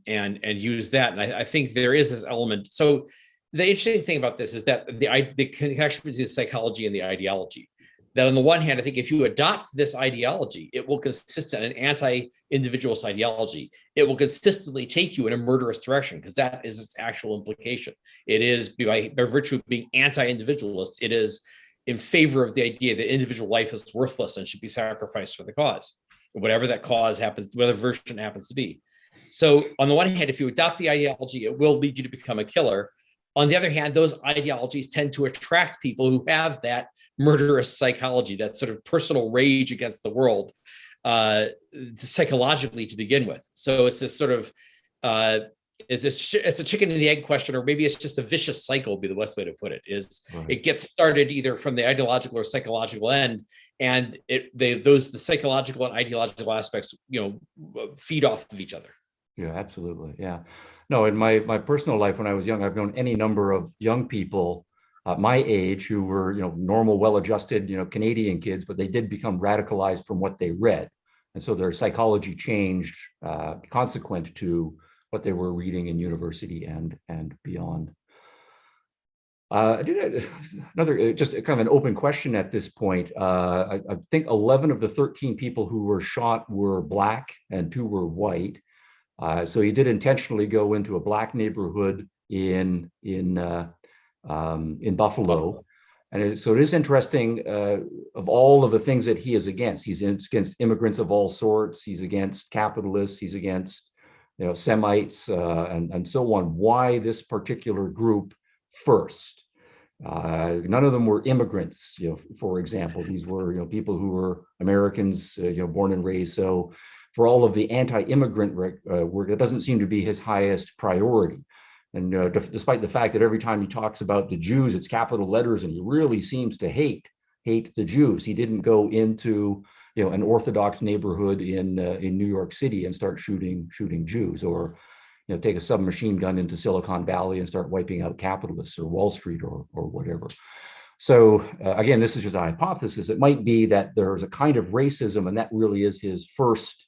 use that. And I think there is this element. So the interesting thing about this is that the connection between psychology and the ideology. That on the one hand, I think if you adopt this ideology, it will consist in an anti-individualist ideology. It will consistently take you in a murderous direction, because that is its actual implication. It is by virtue of being anti-individualist, it is in favor of the idea that individual life is worthless and should be sacrificed for the cause, whatever that cause happens, whatever version happens to be. So on the one hand, if you adopt the ideology, it will lead you to become a killer. On the other hand, those ideologies tend to attract people who have that murderous psychology, that sort of personal rage against the world, psychologically to begin with. So it's this sort of, it's a chicken and the egg question, or maybe it's just a vicious cycle, would be the best way to put it, is it gets started either from the ideological or psychological end, and the psychological and ideological aspects, feed off of each other. Yeah, absolutely. Yeah. No, in my personal life, when I was young, I've known any number of young people my age who were, normal, well-adjusted, Canadian kids, but they did become radicalized from what they read. And so their psychology changed consequent to what they were reading in university and beyond. I did another, just kind of an open question at this point. I think 11 of the 13 people who were shot were Black and 2 were white. So he did intentionally go into a Black neighborhood in Buffalo. And so it is interesting, of all of the things that he is against. He's against immigrants of all sorts. He's against capitalists. He's against, Semites, and so on. Why this particular group first? None of them were immigrants, for example. These were, people who were Americans, born and raised. So for all of the anti-immigrant work, that doesn't seem to be his highest priority. And despite the fact that every time he talks about the Jews, it's capital letters, and he really seems to hate the Jews. He didn't go into an Orthodox neighborhood in New York City and start shooting Jews, or take a submachine gun into Silicon Valley and start wiping out capitalists, or Wall Street, or whatever. So again, this is just a hypothesis. It might be that there's a kind of racism, and that really is his first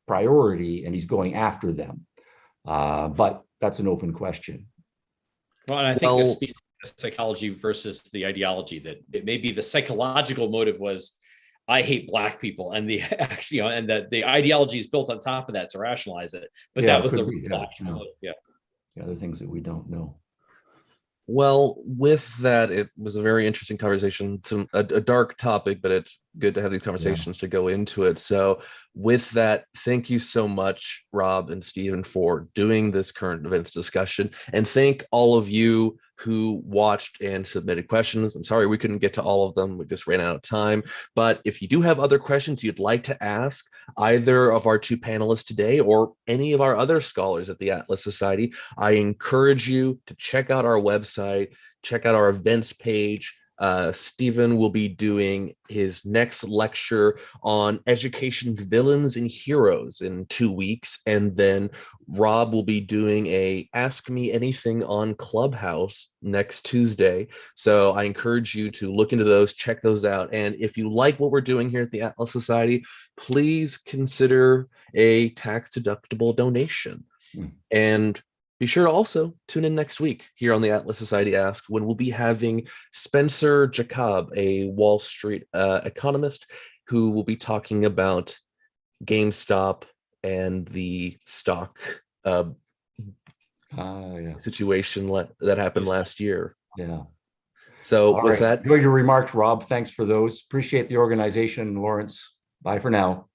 priority, and he's going after them. But that's an open question. Well, and I think this speaks to psychology versus the ideology, that it may be the psychological motive was, I hate Black people, and the and that the ideology is built on top of that to rationalize it. But that was the motive. Yeah. The other things that we don't know. Well, with that, it was a very interesting conversation. A dark topic, but it's good to have these conversations to go into it. So with that, thank you so much, Rob and Stephen, for doing this current events discussion. And thank all of you who watched and submitted questions. I'm sorry we couldn't get to all of them. We just ran out of time. But if you do have other questions you'd like to ask either of our 2 panelists today or any of our other scholars at the Atlas Society, I encourage you to check out our website, check out our events page. Stephen will be doing his next lecture on education's villains and heroes in 2 weeks. And then Rob will be doing a Ask Me Anything on Clubhouse next Tuesday. So I encourage you to look into those, check those out. And if you like what we're doing here at the Atlas Society, please consider a tax-deductible donation. And be sure to also tune in next week here on the Atlas Society Ask, when we'll be having Spencer Jacob, a Wall Street economist, who will be talking about GameStop and the stock situation that happened last year. Yeah. So with that, enjoy your remarks, Rob. Thanks for those. Appreciate the organization, Lawrence. Bye for now.